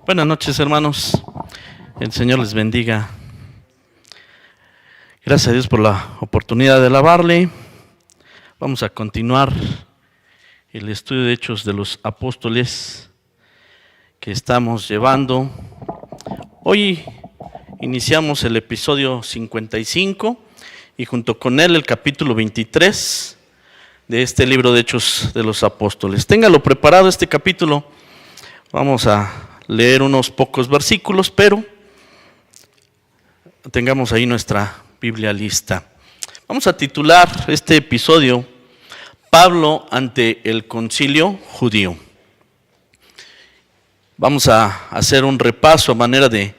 Buenas noches, hermanos. El Señor les bendiga. Gracias a Dios por la oportunidad de alabarle. Vamos a continuar el estudio de Hechos de los Apóstoles que estamos llevando. Hoy iniciamos el episodio 55 y junto con él el capítulo 23 de este libro de Hechos de los Apóstoles. Téngalo preparado este capítulo. Vamos a leer unos pocos versículos, pero tengamos ahí nuestra Biblia lista. Vamos a titular este episodio Pablo ante el concilio judío. Vamos a hacer un repaso a manera de,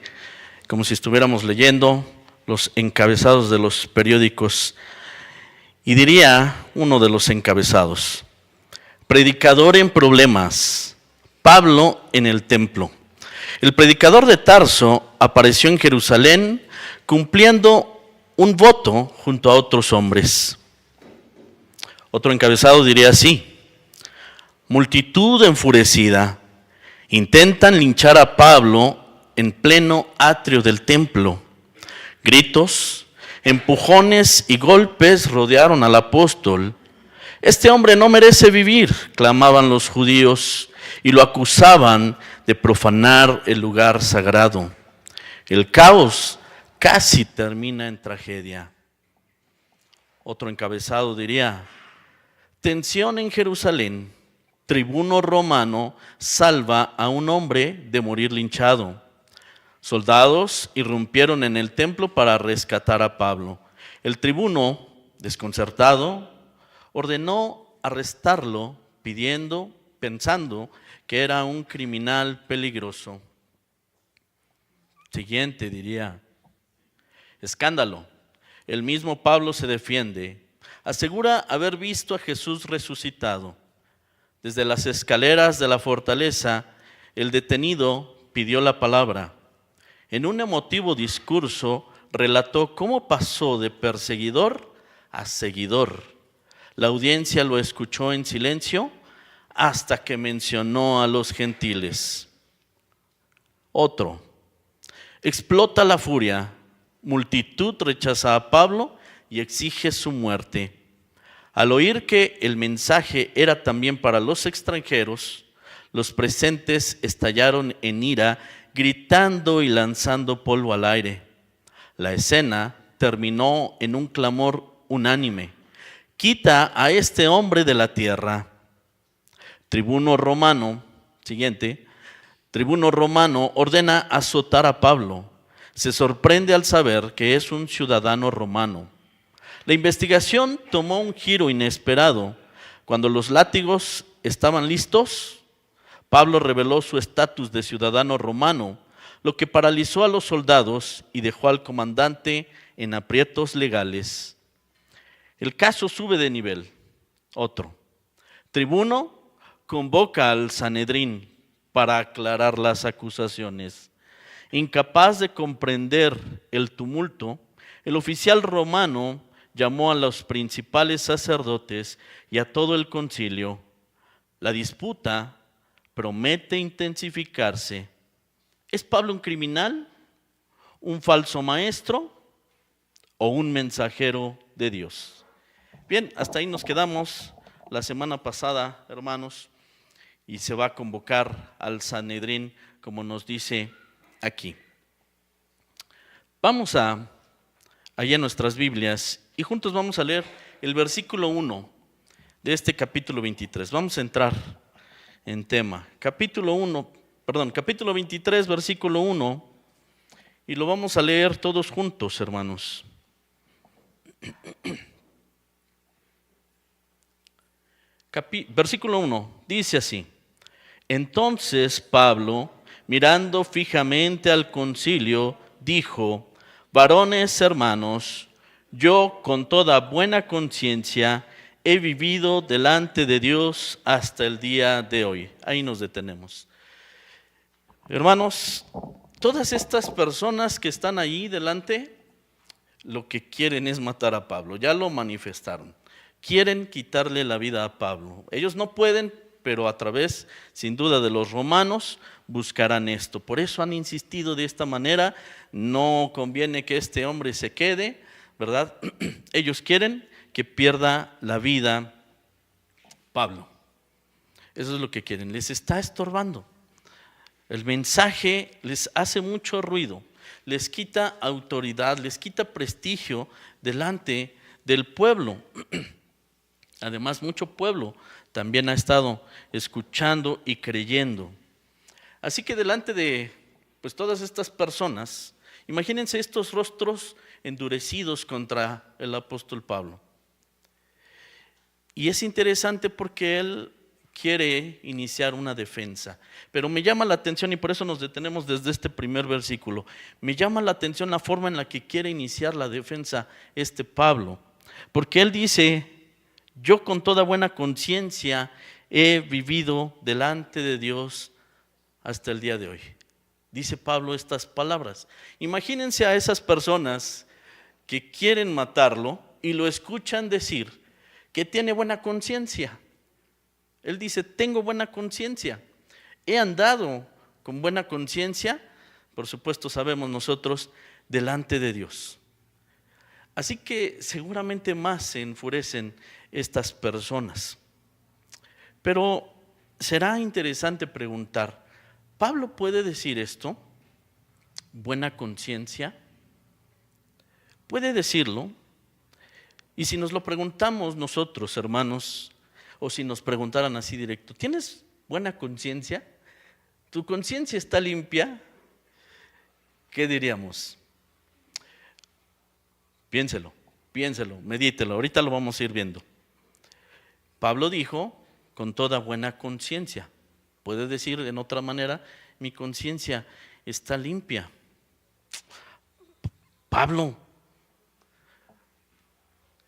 como si estuviéramos leyendo los encabezados de los periódicos. Y diría uno de los encabezados: predicador en problemas, Pablo en el templo. El predicador de Tarso apareció en Jerusalén cumpliendo un voto junto a otros hombres. Otro encabezado diría así: multitud enfurecida, intentan linchar a Pablo en pleno atrio del templo. Gritos, empujones y golpes rodearon al apóstol. Este hombre no merece vivir, clamaban los judíos, y lo acusaban de profanar el lugar sagrado. El caos casi termina en tragedia. Otro encabezado diría: tensión en Jerusalén, tribuno romano salva a un hombre de morir linchado. Soldados irrumpieron en el templo para rescatar a Pablo. El tribuno, desconcertado, ordenó arrestarlo, pensando que era un criminal peligroso. Siguiente diría: escándalo. El mismo Pablo se defiende. Asegura haber visto a Jesús resucitado. Desde las escaleras de la fortaleza, el detenido pidió la palabra. En un emotivo discurso, relató cómo pasó de perseguidor a seguidor. La audiencia lo escuchó en silencio hasta que mencionó a los gentiles. Otro: explota la furia. Multitud rechaza a Pablo y exige su muerte. Al oír que el mensaje era también para los extranjeros, los presentes estallaron en ira, gritando y lanzando polvo al aire. La escena terminó en un clamor unánime: quita a este hombre de la tierra. Tribuno romano ordena azotar a Pablo. Se sorprende al saber que es un ciudadano romano. La investigación tomó un giro inesperado. Cuando los látigos estaban listos, Pablo reveló su estatus de ciudadano romano, lo que paralizó a los soldados y dejó al comandante en aprietos legales. El caso sube de nivel. Otro: tribuno convoca al Sanedrín para aclarar las acusaciones. Incapaz de comprender el tumulto, el oficial romano llamó a los principales sacerdotes y a todo el concilio. La disputa promete intensificarse. ¿Es Pablo un criminal, un falso maestro o un mensajero de Dios? Bien, hasta ahí nos quedamos la semana pasada, hermanos, y se va a convocar al Sanedrín, como nos dice aquí. Vamos allá en nuestras Biblias y juntos vamos a leer el versículo 1 de este capítulo 23. Vamos a entrar en tema. Capítulo 23, versículo 1, y lo vamos a leer todos juntos, hermanos. Versículo 1, dice así: entonces Pablo, mirando fijamente al concilio, dijo: varones hermanos, yo con toda buena conciencia he vivido delante de Dios hasta el día de hoy. Ahí nos detenemos. Hermanos, todas estas personas que están ahí delante, lo que quieren es matar a Pablo. Ya lo manifestaron. Quieren quitarle la vida a Pablo. Ellos no pueden pero a través, sin duda, de los romanos, buscarán esto. Por eso han insistido de esta manera, no conviene que este hombre se quede, ¿verdad? Ellos quieren que pierda la vida Pablo. Eso es lo que quieren, les está estorbando. El mensaje les hace mucho ruido, les quita autoridad, les quita prestigio delante del pueblo. Además, mucho pueblo también ha estado escuchando y creyendo. Así que delante de todas estas personas, imagínense estos rostros endurecidos contra el apóstol Pablo. Y es interesante porque él quiere iniciar una defensa, pero me llama la atención, y por eso nos detenemos desde este primer versículo, me llama la atención la forma en la que quiere iniciar la defensa Pablo, porque él dice: yo con toda buena conciencia he vivido delante de Dios hasta el día de hoy. Dice Pablo estas palabras. Imagínense a esas personas que quieren matarlo y lo escuchan decir que tiene buena conciencia. Él dice: tengo buena conciencia, he andado con buena conciencia, por supuesto sabemos nosotros, delante de Dios. Así que seguramente más se enfurecen estas personas. Pero será interesante preguntar, ¿Pablo puede decir esto? ¿Buena conciencia? ¿Puede decirlo? Y si nos lo preguntamos nosotros, hermanos, o si nos preguntaran así directo, ¿tienes buena conciencia? ¿Tu conciencia está limpia? ¿Qué diríamos? Piénselo, medítelo, ahorita lo vamos a ir viendo. Pablo dijo: con toda buena conciencia. Puede decir en otra manera: mi conciencia está limpia. Pablo,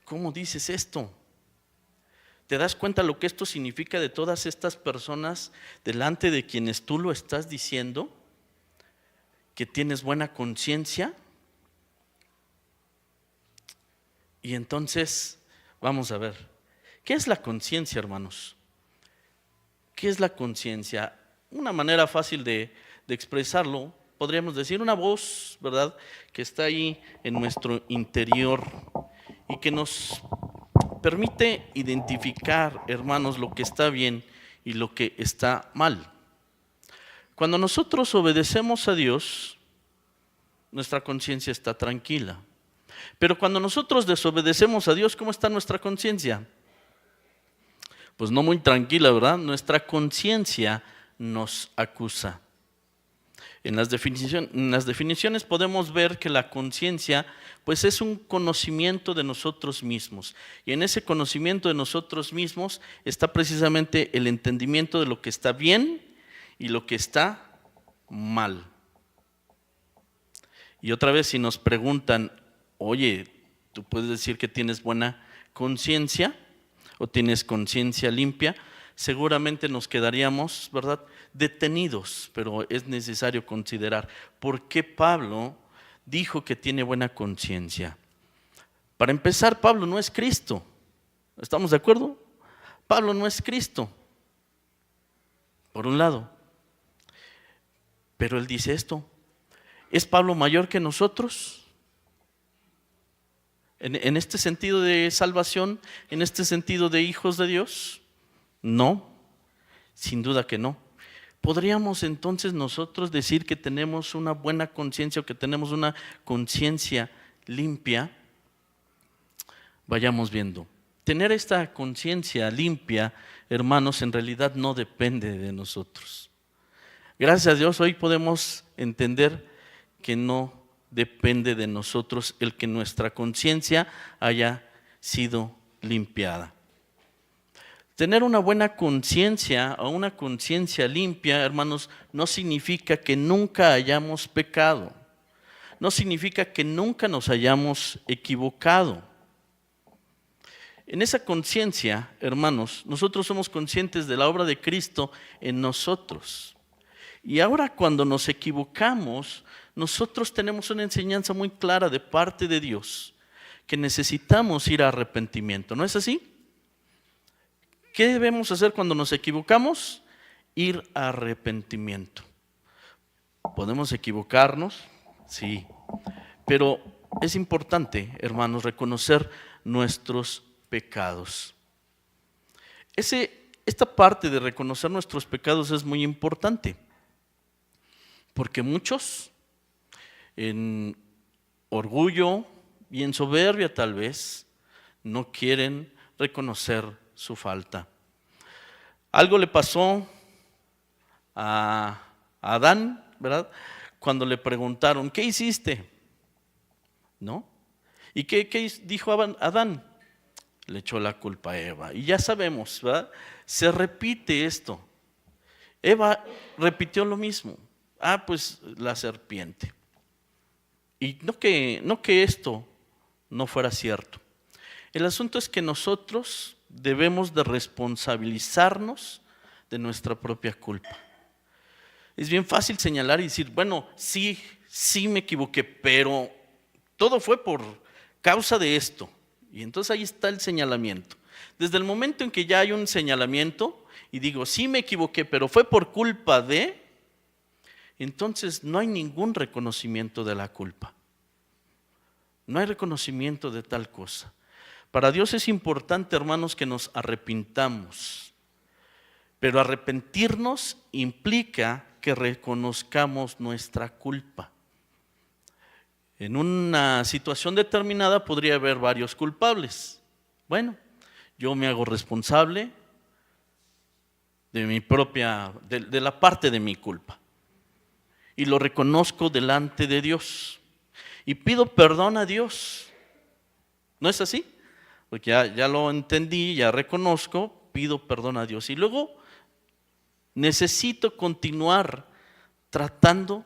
¿cómo dices esto? ¿Te das cuenta lo que esto significa de todas estas personas delante de quienes tú lo estás diciendo? ¿Que tienes buena conciencia? Y entonces, vamos a ver, ¿qué es la conciencia, hermanos? ¿Qué es la conciencia? Una manera fácil de expresarlo, podríamos decir una voz, ¿verdad?, que está ahí en nuestro interior y que nos permite identificar, hermanos, lo que está bien y lo que está mal. Cuando nosotros obedecemos a Dios, nuestra conciencia está tranquila. Pero cuando nosotros desobedecemos a Dios, ¿cómo está nuestra conciencia? Pues no muy tranquila, ¿verdad? Nuestra conciencia nos acusa. En las definiciones podemos ver que la conciencia pues es un conocimiento de nosotros mismos. Y en ese conocimiento de nosotros mismos está precisamente el entendimiento de lo que está bien y lo que está mal. Y otra vez, si nos preguntan: oye, ¿tú puedes decir que tienes buena conciencia o tienes conciencia limpia? Seguramente nos quedaríamos, ¿verdad?, detenidos, pero es necesario considerar por qué Pablo dijo que tiene buena conciencia. Para empezar, Pablo no es Cristo. ¿Estamos de acuerdo? Pablo no es Cristo, por un lado. Pero él dice esto: ¿es Pablo mayor que nosotros? En este sentido de salvación, en este sentido de hijos de Dios, no, sin duda que no. ¿Podríamos entonces nosotros decir que tenemos una buena conciencia o que tenemos una conciencia limpia? Vayamos viendo. Tener esta conciencia limpia, hermanos, en realidad no depende de nosotros. Gracias a Dios hoy podemos entender que no depende de nosotros el que nuestra conciencia haya sido limpiada. Tener una buena conciencia o una conciencia limpia, hermanos, no significa que nunca hayamos pecado. No significa que nunca nos hayamos equivocado. En esa conciencia, hermanos, nosotros somos conscientes de la obra de Cristo en nosotros. Y ahora cuando nos equivocamos, nosotros tenemos una enseñanza muy clara de parte de Dios, que necesitamos ir a arrepentimiento. ¿No es así? ¿Qué debemos hacer cuando nos equivocamos? Ir a arrepentimiento. ¿Podemos equivocarnos? Sí, pero es importante, hermanos, reconocer nuestros pecados. Esta parte de reconocer nuestros pecados es muy importante, porque muchos, en orgullo y en soberbia tal vez, no quieren reconocer su falta. Algo le pasó a Adán, ¿verdad? Cuando le preguntaron, ¿qué hiciste? ¿No? ¿Y qué dijo Adán? Le echó la culpa a Eva. Y ya sabemos, ¿verdad? Se repite esto. Eva repitió lo mismo. Pues la serpiente. Y no que esto no fuera cierto. El asunto es que nosotros debemos de responsabilizarnos de nuestra propia culpa. Es bien fácil señalar y decir, bueno, sí me equivoqué, pero todo fue por causa de esto. Y entonces ahí está el señalamiento. Desde el momento en que ya hay un señalamiento y digo, sí me equivoqué, pero fue por culpa de, entonces no hay ningún reconocimiento de la culpa. No hay reconocimiento de tal cosa. Para Dios es importante, hermanos, que nos arrepintamos. Pero arrepentirnos implica que reconozcamos nuestra culpa. En una situación determinada podría haber varios culpables. Bueno, yo me hago responsable de mi propia, de la parte de mi culpa. Y lo reconozco delante de Dios. Y pido perdón a Dios. ¿No es así? Porque ya lo entendí, ya reconozco, pido perdón a Dios. Y luego necesito continuar tratando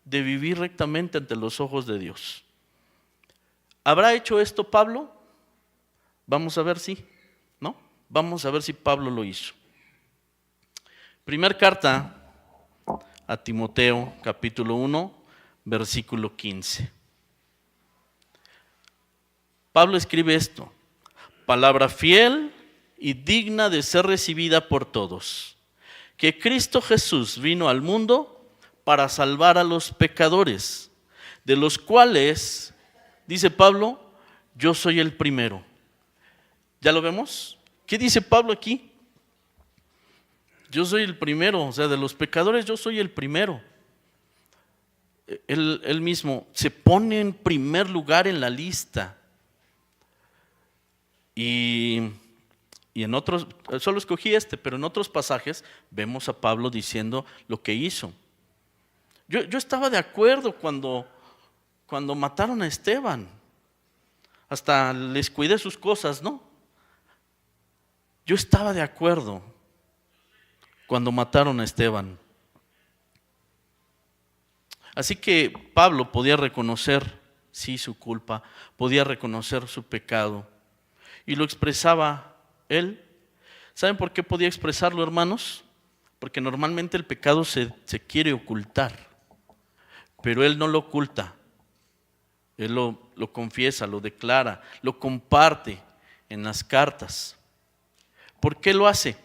de vivir rectamente ante los ojos de Dios. ¿Habrá hecho esto Pablo? Vamos a ver si, ¿no? Vamos a ver si Pablo lo hizo. Primer carta a Timoteo, capítulo 1, versículo 15. Pablo escribe esto: palabra fiel y digna de ser recibida por todos, que Cristo Jesús vino al mundo para salvar a los pecadores, de los cuales, dice Pablo, yo soy el primero. ¿Ya lo vemos? ¿Qué dice Pablo aquí? Yo soy el primero, o sea, de los pecadores yo soy el primero. Él mismo se pone en primer lugar en la lista. Y en otros, solo escogí pero en otros pasajes vemos a Pablo diciendo lo que hizo. Yo estaba de acuerdo cuando mataron a Esteban. Hasta les cuidé sus cosas, ¿no? Yo estaba de acuerdo cuando mataron a Esteban. Así que Pablo podía reconocer, sí, su culpa, podía reconocer su pecado. Y lo expresaba él. ¿Saben por qué podía expresarlo, hermanos? Porque normalmente el pecado se quiere ocultar, pero él no lo oculta. Él lo confiesa, lo declara, lo comparte en las cartas. ¿Por qué lo hace?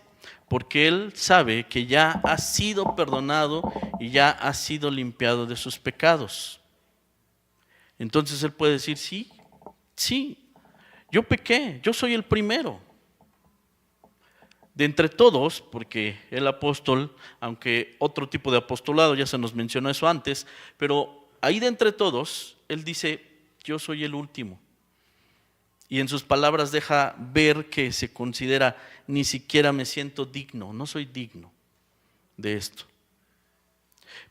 Porque él sabe que ya ha sido perdonado y ya ha sido limpiado de sus pecados. Entonces él puede decir, sí, yo pequé, yo soy el primero. De entre todos, porque el apóstol, aunque otro tipo de apostolado, ya se nos mencionó eso antes, pero ahí de entre todos, él dice, yo soy el último. Y en sus palabras deja ver que se considera, ni siquiera me siento digno, no soy digno de esto.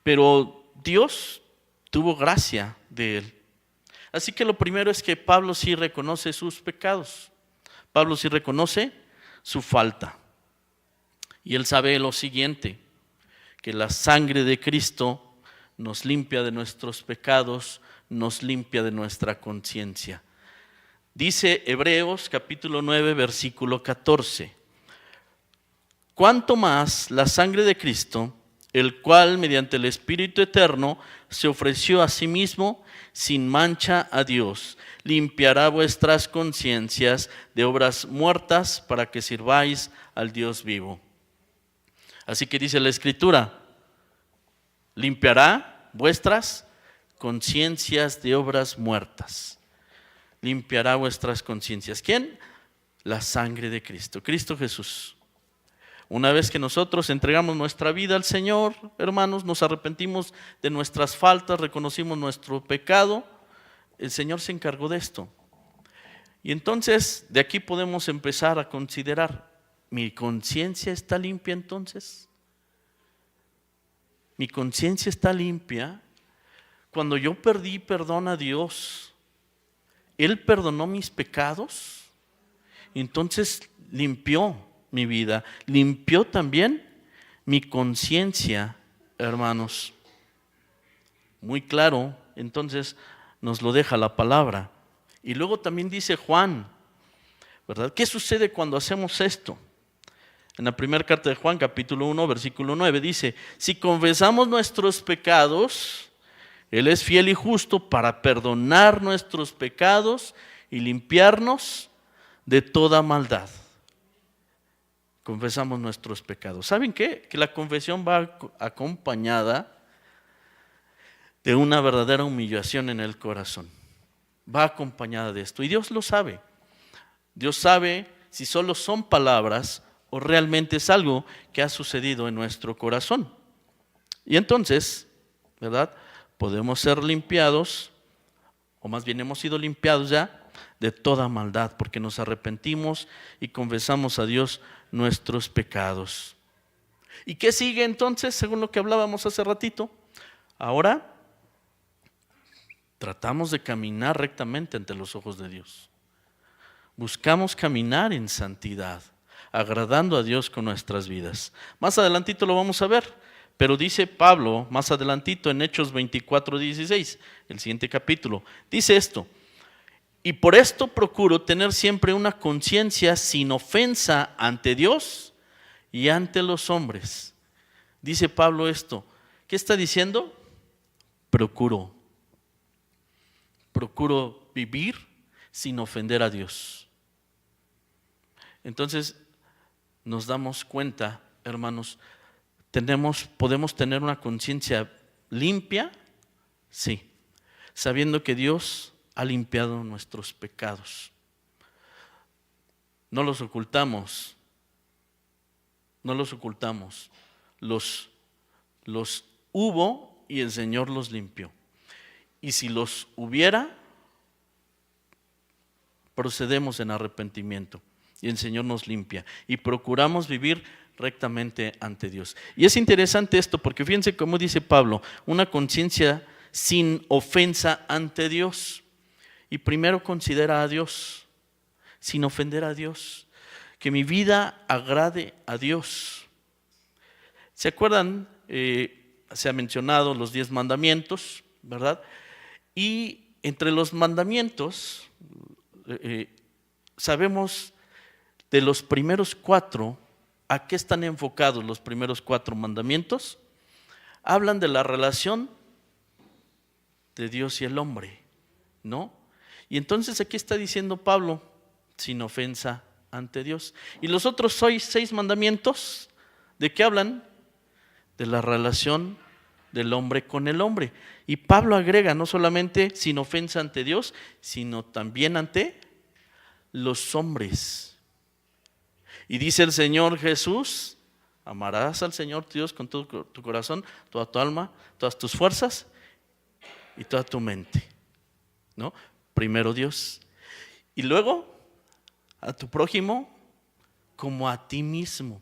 Pero Dios tuvo gracia de él. Así que lo primero es que Pablo sí reconoce sus pecados. Pablo sí reconoce su falta. Y él sabe lo siguiente, que la sangre de Cristo nos limpia de nuestros pecados, nos limpia de nuestra conciencia. Dice Hebreos capítulo 9, versículo 14. Cuanto más la sangre de Cristo, el cual mediante el Espíritu Eterno se ofreció a sí mismo sin mancha a Dios, limpiará vuestras conciencias de obras muertas para que sirváis al Dios vivo. Así que dice la Escritura, limpiará vuestras conciencias de obras muertas. Limpiará vuestras conciencias. ¿Quién? La sangre de Cristo, Cristo Jesús. Una vez que nosotros entregamos nuestra vida al Señor, hermanos, nos arrepentimos de nuestras faltas, reconocimos nuestro pecado, el Señor se encargó de esto. Y entonces, de aquí podemos empezar a considerar, ¿mi conciencia está limpia entonces? ¿Mi conciencia está limpia? Cuando yo pedí perdón a Dios, Él perdonó mis pecados, entonces limpió mi vida, limpió también mi conciencia, hermanos. Muy claro, entonces nos lo deja la palabra. Y luego también dice Juan, ¿verdad? ¿Qué sucede cuando hacemos esto? En la primera carta de Juan, capítulo 1, versículo 9, dice, si confesamos nuestros pecados, Él es fiel y justo para perdonar nuestros pecados y limpiarnos de toda maldad. Confesamos nuestros pecados. ¿Saben qué? Que la confesión va acompañada de una verdadera humillación en el corazón. Va acompañada de esto. Y Dios lo sabe. Dios sabe si solo son palabras o realmente es algo que ha sucedido en nuestro corazón. Y entonces, ¿verdad? Podemos ser limpiados, o más bien hemos sido limpiados ya de toda maldad, porque nos arrepentimos y confesamos a Dios nuestros pecados. ¿Y qué sigue entonces, según lo que hablábamos hace ratito? Ahora tratamos de caminar rectamente ante los ojos de Dios. Buscamos caminar en santidad, agradando a Dios con nuestras vidas. Más adelantito lo vamos a ver, pero dice Pablo, más adelantito en Hechos 24:16, el siguiente capítulo, dice esto: y por esto procuro tener siempre una conciencia sin ofensa ante Dios y ante los hombres. Dice Pablo esto. ¿Qué está diciendo? Procuro vivir sin ofender a Dios. Entonces nos damos cuenta, hermanos, podemos tener una conciencia limpia, sí, sabiendo que Dios ha limpiado nuestros pecados. No los ocultamos, los hubo y el Señor los limpió. Y si los hubiera, procedemos en arrepentimiento y el Señor nos limpia y procuramos vivir rectamente ante Dios. Y es interesante esto porque fíjense cómo dice Pablo, una conciencia sin ofensa ante Dios. Y primero considera a Dios, sin ofender a Dios, que mi vida agrade a Dios. ¿Se acuerdan? Se ha mencionado los 10 mandamientos, ¿verdad? Y entre los mandamientos, sabemos de los primeros 4, ¿a qué están enfocados los primeros 4 mandamientos? Hablan de la relación de Dios y el hombre, ¿no? Y entonces aquí está diciendo Pablo, sin ofensa ante Dios. Y los otros 6 mandamientos, ¿de qué hablan? De la relación del hombre con el hombre. Y Pablo agrega, no solamente sin ofensa ante Dios, sino también ante los hombres. Y dice el Señor Jesús, amarás al Señor tu Dios con todo tu corazón, toda tu alma, todas tus fuerzas y toda tu mente, ¿no? Primero Dios. Y luego a tu prójimo como a ti mismo.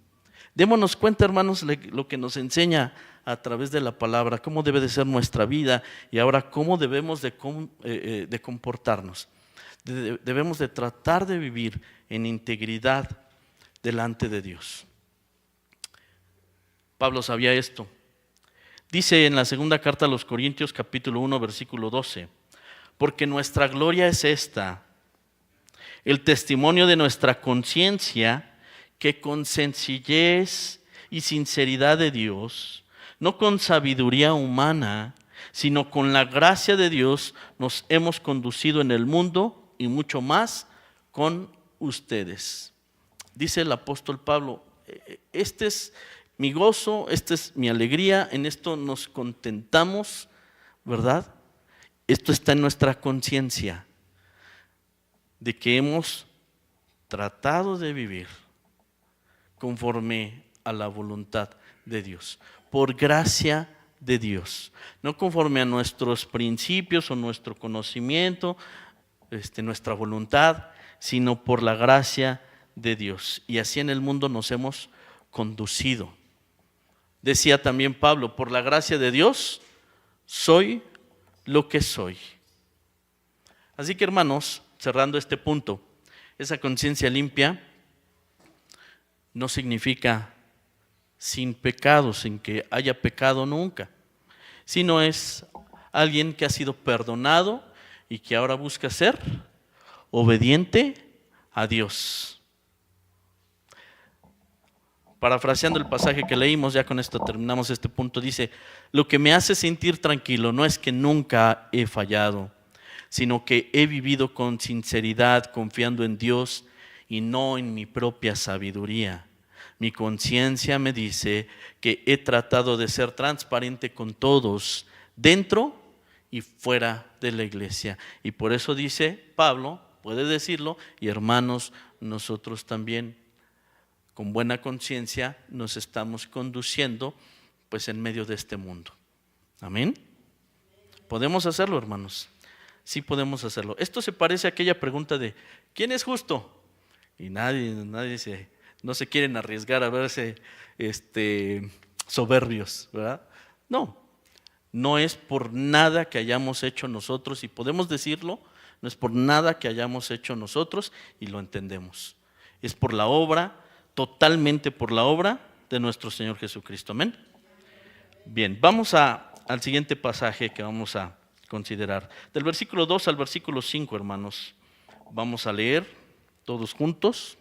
Démonos cuenta, hermanos, lo que nos enseña a través de la palabra, cómo debe de ser nuestra vida y ahora cómo debemos de comportarnos. Debemos de tratar de vivir en integridad delante de Dios. Pablo sabía esto. Dice en la segunda carta a los Corintios, capítulo 1, versículo 12, porque nuestra gloria es esta, el testimonio de nuestra conciencia, que con sencillez y sinceridad de Dios, no con sabiduría humana, sino con la gracia de Dios nos hemos conducido en el mundo y mucho más con ustedes. Dice el apóstol Pablo, este es mi gozo, esta es mi alegría, en esto nos contentamos, ¿verdad? Esto está en nuestra conciencia, de que hemos tratado de vivir conforme a la voluntad de Dios, por gracia de Dios, no conforme a nuestros principios o nuestro conocimiento, nuestra voluntad, sino por la gracia de Dios. Y así en el mundo nos hemos conducido. Decía también Pablo, por la gracia de Dios soy lo que soy. Así que, hermanos, cerrando este punto, esa conciencia limpia no significa sin pecado, sin que haya pecado nunca, sino es alguien que ha sido perdonado y que ahora busca ser obediente a Dios. Parafraseando el pasaje que leímos, ya con esto terminamos este punto, dice: lo que me hace sentir tranquilo no es que nunca he fallado, sino que he vivido con sinceridad, confiando en Dios y no en mi propia sabiduría. Mi conciencia me dice que he tratado de ser transparente con todos, dentro y fuera de la iglesia. Y por eso dice Pablo, puede decirlo, y hermanos, nosotros también, con buena conciencia, nos estamos conduciendo pues en medio de este mundo. Amén. ¿Podemos hacerlo, hermanos? Sí podemos hacerlo. Esto se parece a aquella pregunta de ¿quién es justo? Y nadie no se quieren arriesgar a verse soberbios, ¿verdad? No es por nada que hayamos hecho nosotros, y podemos decirlo, no es por nada que hayamos hecho nosotros y lo entendemos. Es por la obra, totalmente por la obra de nuestro Señor Jesucristo. Amén. Bien, vamos al siguiente pasaje que vamos a considerar. Del versículo 2 al versículo 5, hermanos. Vamos a leer todos juntos.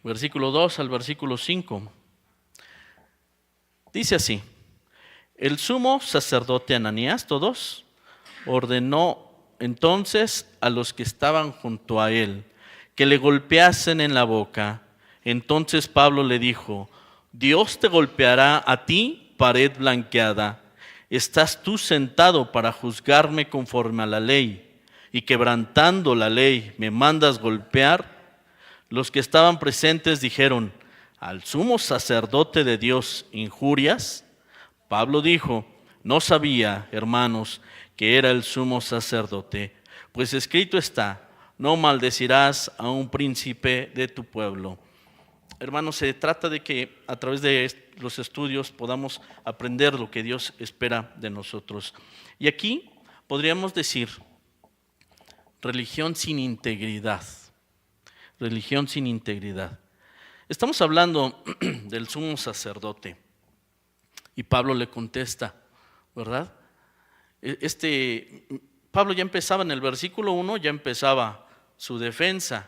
Versículo 2 al versículo 5. Dice así: el sumo sacerdote Ananías, todos, ordenó entonces a los que estaban junto a él que le golpeasen en la boca. Entonces Pablo le dijo: Dios te golpeará a ti, pared blanqueada. ¿Estás tú sentado para juzgarme conforme a la ley, y quebrantando la ley me mandas golpear? Los que estaban presentes dijeron: ¿al sumo sacerdote de Dios injurias? Pablo dijo: no sabía, hermanos, que era el sumo sacerdote, pues escrito está: no maldecirás a un príncipe de tu pueblo. Hermanos, se trata de que a través de los estudios podamos aprender lo que Dios espera de nosotros. Y aquí podríamos decir religión sin integridad. Religión sin integridad. Estamos hablando del sumo sacerdote y Pablo le contesta, ¿verdad? Pablo ya empezaba en el versículo 1, ya empezaba su defensa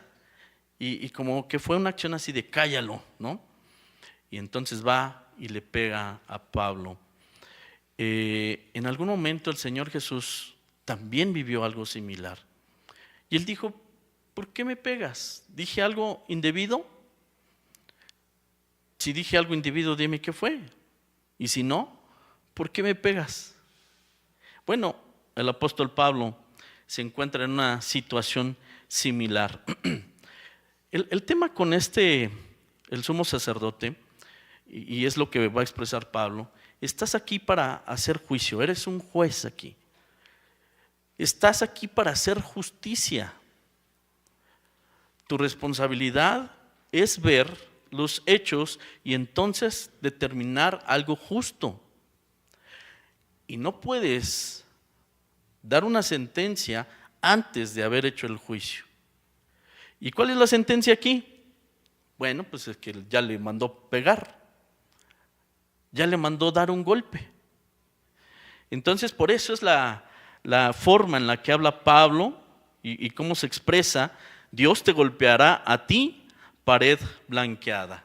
y como que fue una acción así de cállalo, ¿no? Y entonces va y le pega a Pablo. En algún momento el Señor Jesús también vivió algo similar y él dijo: ¿por qué me pegas? ¿Dije algo indebido? Si dije algo indebido, dime qué fue. Y si no, ¿por qué me pegas? Bueno, el apóstol Pablo se encuentra en una situación similar. El tema con el sumo sacerdote, y es lo que va a expresar Pablo: estás aquí para hacer juicio, eres un juez aquí. Estás aquí para hacer justicia. Tu responsabilidad es ver los hechos y entonces determinar algo justo. Y no puedes dar una sentencia antes de haber hecho el juicio. ¿Y cuál es la sentencia aquí? Bueno, pues es que ya le mandó pegar, ya le mandó dar un golpe. Entonces, por eso es la forma en la que habla Pablo y cómo se expresa: Dios te golpeará a ti, pared blanqueada.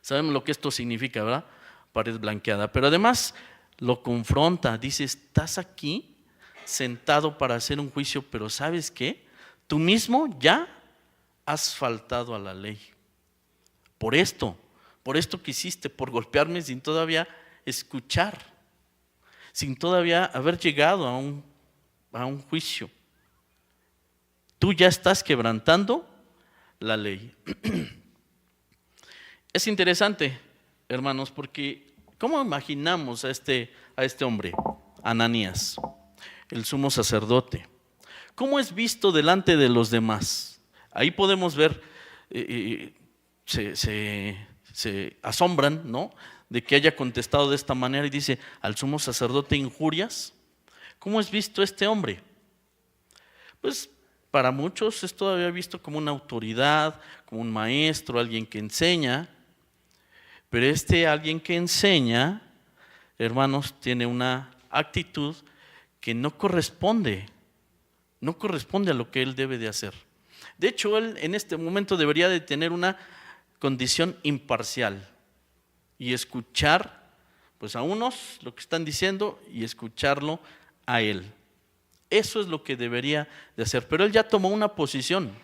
Sabemos lo que esto significa, ¿verdad? Pared blanqueada. Pero además lo confronta, dice, estás aquí sentado para hacer un juicio, pero ¿sabes qué? Tú mismo ya has faltado a la ley. Por esto que hiciste, por golpearme sin todavía escuchar, sin todavía haber llegado a un juicio. Tú ya estás quebrantando la ley. Es interesante, hermanos, porque ¿cómo imaginamos a este hombre, Ananías, el sumo sacerdote? ¿Cómo es visto delante de los demás? Ahí podemos ver, se asombran, ¿no?, de que haya contestado de esta manera y dice, al sumo sacerdote injurias. ¿Cómo es visto este hombre? Pues para muchos es todavía visto como una autoridad, como un maestro, alguien que enseña, pero alguien que enseña, hermanos, tiene una actitud que no corresponde a lo que él debe de hacer. De hecho, él en este momento debería de tener una condición imparcial y escuchar pues a unos lo que están diciendo y escucharlo a él. Eso es lo que debería de hacer, pero él ya tomó una posición.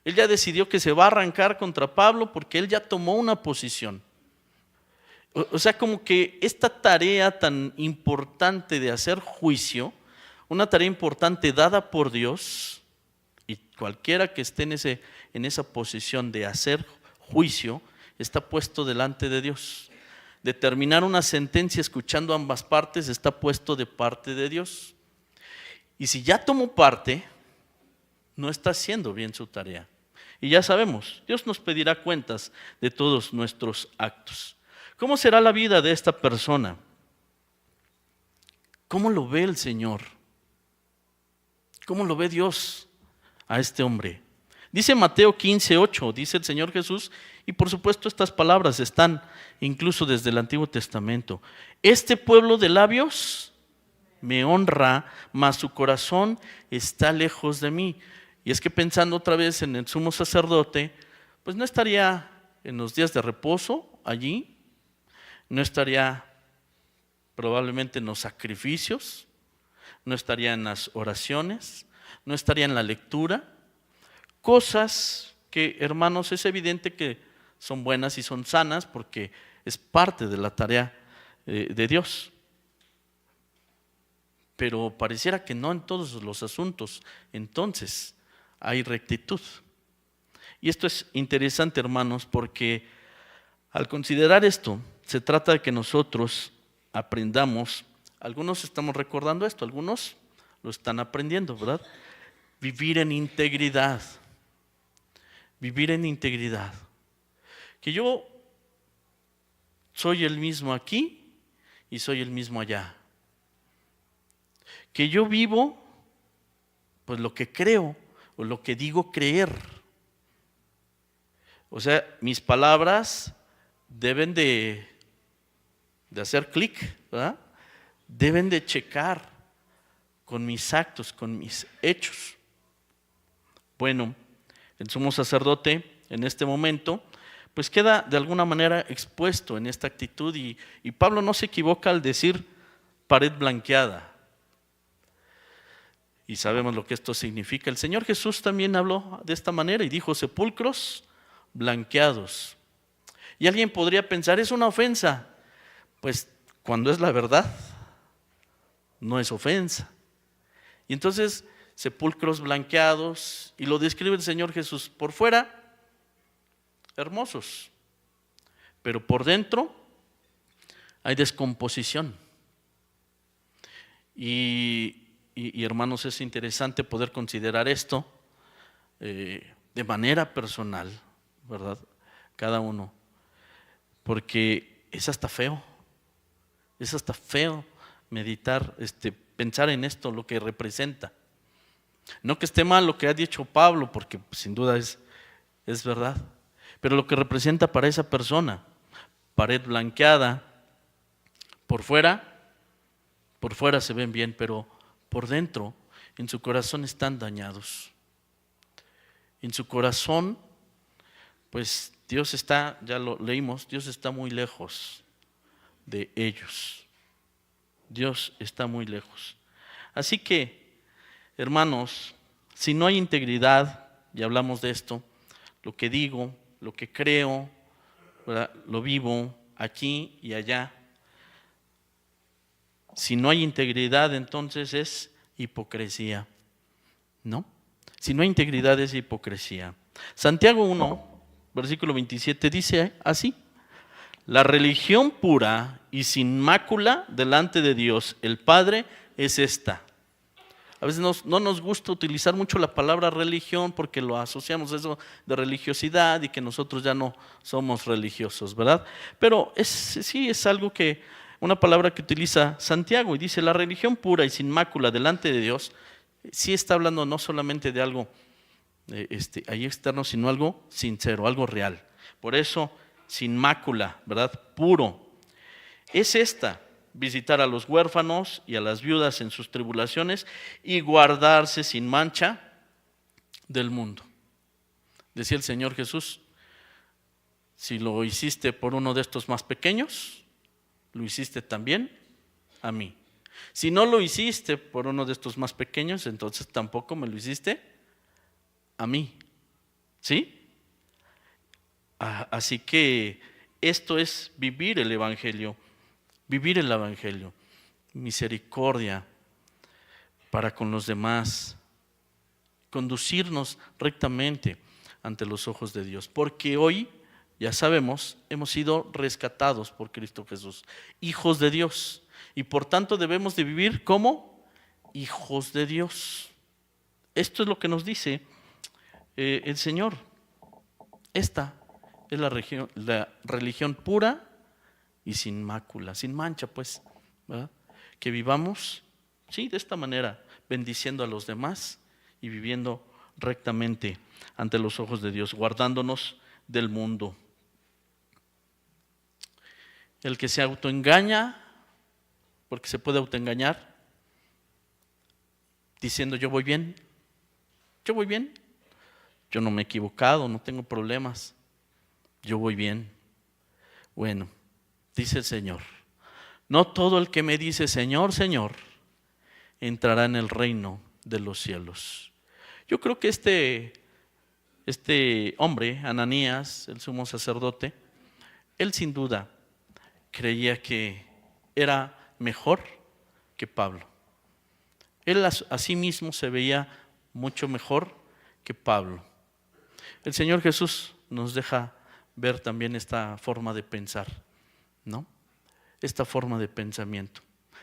Él ya decidió que se va a arrancar contra Pablo porque él ya tomó una posición. O sea, como que esta tarea tan importante de hacer juicio, una tarea importante dada por Dios, y cualquiera que esté en esa posición de hacer juicio, está puesto delante de Dios. Determinar una sentencia escuchando ambas partes está puesto de parte de Dios. Y si ya tomó parte, no está haciendo bien su tarea. Y ya sabemos, Dios nos pedirá cuentas de todos nuestros actos. ¿Cómo será la vida de esta persona? ¿Cómo lo ve el Señor? ¿Cómo lo ve Dios a este hombre? Dice Mateo 15:8, dice el Señor Jesús, y por supuesto estas palabras están incluso desde el Antiguo Testamento. Este pueblo de labios me honra, mas su corazón está lejos de mí. Y es que pensando otra vez en el sumo sacerdote, pues no estaría en los días de reposo allí, no estaría probablemente en los sacrificios, no estaría en las oraciones, no estaría en la lectura. Cosas que, hermanos, es evidente que son buenas y son sanas porque es parte de la tarea de Dios. Pero pareciera que no en todos los asuntos, entonces hay rectitud. Y esto es interesante, hermanos, porque al considerar esto, se trata de que nosotros aprendamos, algunos estamos recordando esto, algunos lo están aprendiendo, ¿verdad? Vivir en integridad. Vivir en integridad. Que yo soy el mismo aquí y soy el mismo allá. Que yo vivo pues lo que creo o lo que digo creer. O sea, mis palabras deben de hacer clic, ¿verdad? Deben de checar con mis actos, con mis hechos. Bueno, el sumo sacerdote en este momento pues queda de alguna manera expuesto en esta actitud y Pablo no se equivoca al decir pared blanqueada. Y sabemos lo que esto significa. El Señor Jesús también habló de esta manera y dijo sepulcros blanqueados. Y alguien podría pensar, es una ofensa. Pues cuando es la verdad, no es ofensa. Y entonces, sepulcros blanqueados, y lo describe el Señor Jesús, por fuera, hermosos, pero por dentro hay descomposición. Y hermanos, es interesante poder considerar esto de manera personal, ¿verdad? Cada uno, porque es hasta feo meditar, pensar en esto, lo que representa. No que esté mal lo que ha dicho Pablo, porque sin duda es verdad, pero lo que representa para esa persona, pared blanqueada, por fuera se ven bien, pero por dentro, en su corazón están dañados. En su corazón, pues Dios está, ya lo leímos, Dios está muy lejos de ellos. Dios está muy lejos. Así que, hermanos, si no hay integridad, y hablamos de esto, lo que digo, lo que creo, ¿verdad?, lo vivo aquí y allá. Si no hay integridad, entonces es hipocresía, ¿no? Si no hay integridad es hipocresía. Santiago 1, versículo 27 dice así: la religión pura y sin mácula delante de Dios el Padre es esta. A veces no nos gusta utilizar mucho la palabra religión porque lo asociamos a eso de religiosidad y que nosotros ya no somos religiosos, ¿verdad? Pero sí es algo que, una palabra que utiliza Santiago, y dice: la religión pura y sin mácula delante de Dios, sí está hablando no solamente de algo ahí externo, sino algo sincero, algo real. Por eso, sin mácula, ¿verdad? Puro. Es esta: visitar a los huérfanos y a las viudas en sus tribulaciones y guardarse sin mancha del mundo. Decía el Señor Jesús: si lo hiciste por uno de estos más pequeños, lo hiciste también a mí. Si no lo hiciste por uno de estos más pequeños, entonces tampoco me lo hiciste a mí. ¿Sí? Así que esto es vivir el Evangelio. Vivir el Evangelio, misericordia para con los demás, conducirnos rectamente ante los ojos de Dios, porque hoy, ya sabemos, hemos sido rescatados por Cristo Jesús, hijos de Dios, y por tanto debemos de vivir como hijos de Dios. Esto es lo que nos dice el Señor. Esta es la religión pura y sin mácula, sin mancha, pues, ¿verdad? Que vivamos, sí, de esta manera, bendiciendo a los demás y viviendo rectamente ante los ojos de Dios, guardándonos del mundo. El que se autoengaña, porque se puede autoengañar, diciendo: yo voy bien, yo voy bien, yo no me he equivocado, no tengo problemas, yo voy bien. Bueno, dice el Señor: no todo el que me dice Señor, Señor, entrará en el reino de los cielos. Yo creo que este hombre, Ananías, el sumo sacerdote, él sin duda creía que era mejor que Pablo. Él a sí mismo se veía mucho mejor que Pablo. El Señor Jesús nos deja ver también esta forma de pensar, ¿no? Esta forma de pensamiento.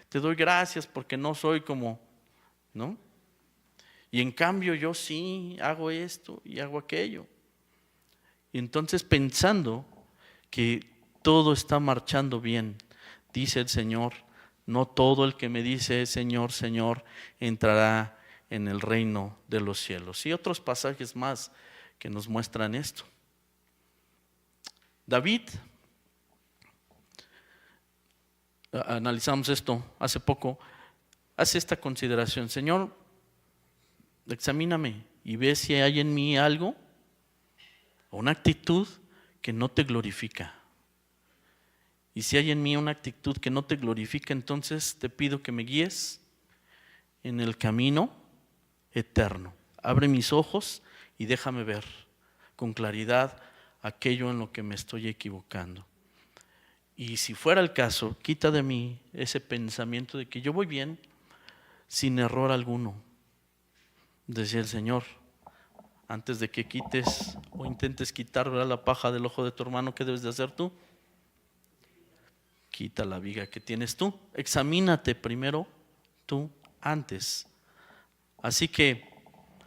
Te doy gracias porque no soy como, ¿no? Y en cambio yo sí hago esto y hago aquello. Y entonces, pensando que todo está marchando bien, dice el Señor: no todo el que me dice Señor, Señor, entrará en el reino de los cielos. Y otros pasajes más que nos muestran esto. David, analizamos esto hace poco, hace esta consideración: Señor, examíname y ve si hay en mí algo o una actitud que no te glorifica. Y si hay en mí una actitud que no te glorifica, entonces te pido que me guíes en el camino eterno. Abre mis ojos y déjame ver con claridad aquello en lo que me estoy equivocando. Y si fuera el caso, quita de mí ese pensamiento de que yo voy bien, sin error alguno. Decía el Señor: antes de que quites o intentes quitar, ¿verdad?, la paja del ojo de tu hermano, ¿qué debes de hacer tú? Quita la viga que tienes tú. Examínate primero tú antes. Así que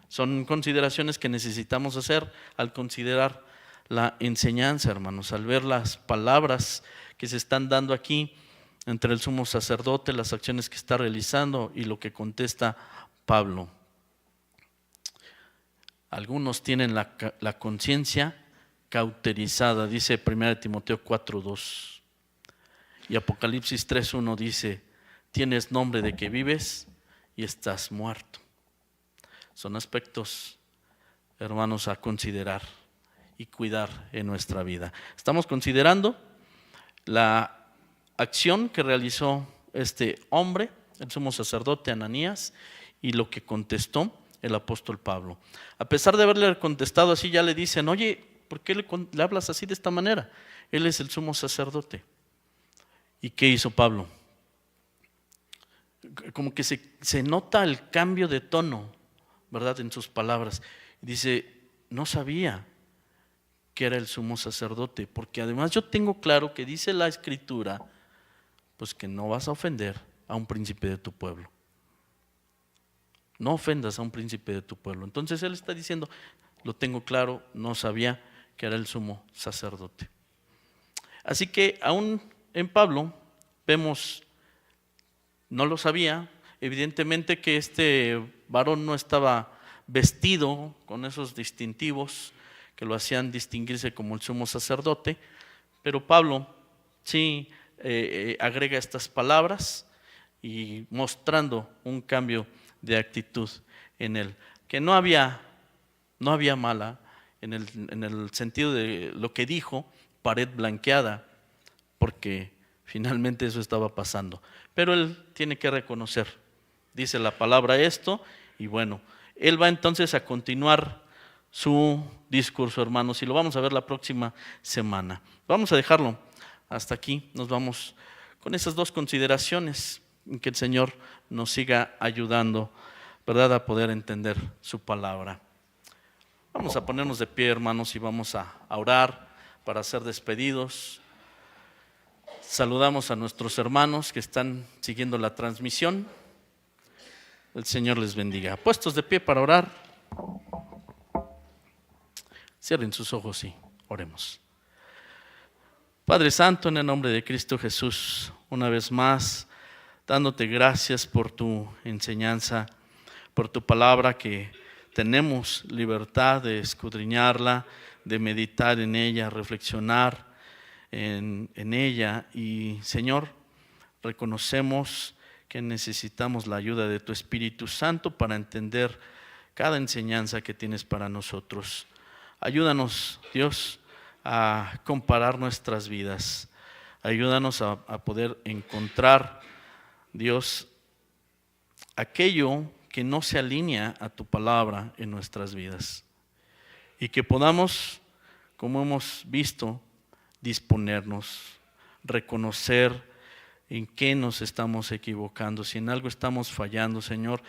son consideraciones que necesitamos hacer al considerar la enseñanza, hermanos, al ver las palabras que se están dando aquí entre el sumo sacerdote, las acciones que está realizando y lo que contesta Pablo. Algunos tienen la conciencia cauterizada, dice 1 Timoteo 4:2. Y Apocalipsis 3:1 dice: tienes nombre de que vives y estás muerto. Son aspectos, hermanos, a considerar y cuidar en nuestra vida. Estamos considerando la acción que realizó este hombre, el sumo sacerdote Ananías, y lo que contestó el apóstol Pablo. A pesar de haberle contestado así, ya le dicen: oye, ¿por qué le hablas así de esta manera? Él es el sumo sacerdote. ¿Y qué hizo Pablo? Como que se nota el cambio de tono, ¿verdad?, en sus palabras. Dice: no sabía que era el sumo sacerdote, porque además yo tengo claro que dice la Escritura, pues que no vas a ofender a un príncipe de tu pueblo. No ofendas a un príncipe de tu pueblo. Entonces él está diciendo: lo tengo claro, no sabía que era el sumo sacerdote. Así que aún en Pablo vemos, no lo sabía, evidentemente que este varón no estaba vestido con esos distintivos que lo hacían distinguirse como el sumo sacerdote, pero Pablo sí agrega estas palabras y mostrando un cambio de actitud en él, que no había mala en el sentido de lo que dijo, pared blanqueada, porque finalmente eso estaba pasando. Pero él tiene que reconocer, dice la palabra esto, y bueno, él va entonces a continuar su discurso, hermanos, y lo vamos a ver la próxima semana. Vamos a dejarlo hasta aquí, nos vamos con esas dos consideraciones, en que el Señor nos siga ayudando, ¿verdad?, a poder entender su palabra. Vamos a ponernos de pie, hermanos, y vamos a orar para ser despedidos. Saludamos a nuestros hermanos que están siguiendo la transmisión. El Señor les bendiga. Puestos de pie para orar. Cierren sus ojos y oremos. Padre Santo, en el nombre de Cristo Jesús, una vez más, dándote gracias por tu enseñanza, por tu palabra, que tenemos libertad de escudriñarla, de meditar en ella, reflexionar en ella. Y Señor, reconocemos que necesitamos la ayuda de tu Espíritu Santo para entender cada enseñanza que tienes para nosotros. Ayúdanos, Dios, a comparar nuestras vidas. Ayúdanos a poder encontrar, Dios, aquello que no se alinea a tu palabra en nuestras vidas. Y que podamos, como hemos visto, disponernos, reconocer en qué nos estamos equivocando, si en algo estamos fallando, Señor,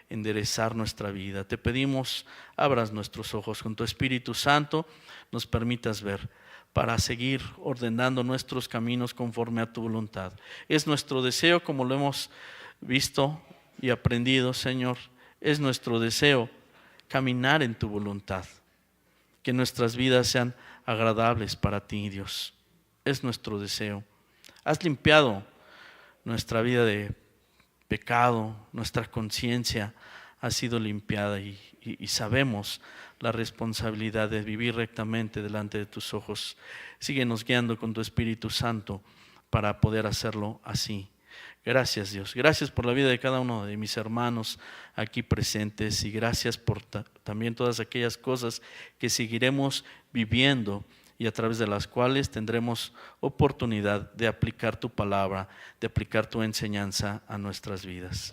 enderezar nuestra vida. Te pedimos, abras nuestros ojos con tu Espíritu Santo, nos permitas ver para seguir ordenando nuestros caminos conforme a tu voluntad. Es nuestro deseo, como lo hemos visto y aprendido, Señor, es nuestro deseo caminar en tu voluntad, que nuestras vidas sean agradables para ti, Dios. Es nuestro deseo. Has limpiado nuestra vida de pecado, nuestra conciencia ha sido limpiada y sabemos la responsabilidad de vivir rectamente delante de tus ojos. Síguenos guiando con tu Espíritu Santo para poder hacerlo así. Gracias, Dios. Gracias por la vida de cada uno de mis hermanos aquí presentes, y gracias por también todas aquellas cosas que seguiremos viviendo y a través de las cuales tendremos oportunidad de aplicar tu palabra, de aplicar tu enseñanza a nuestras vidas.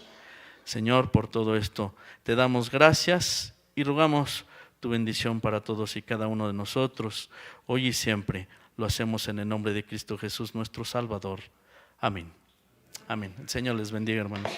Señor, por todo esto te damos gracias y rogamos tu bendición para todos y cada uno de nosotros, hoy y siempre. Lo hacemos en el nombre de Cristo Jesús, nuestro Salvador. Amén. Amén. El Señor les bendiga, hermanos.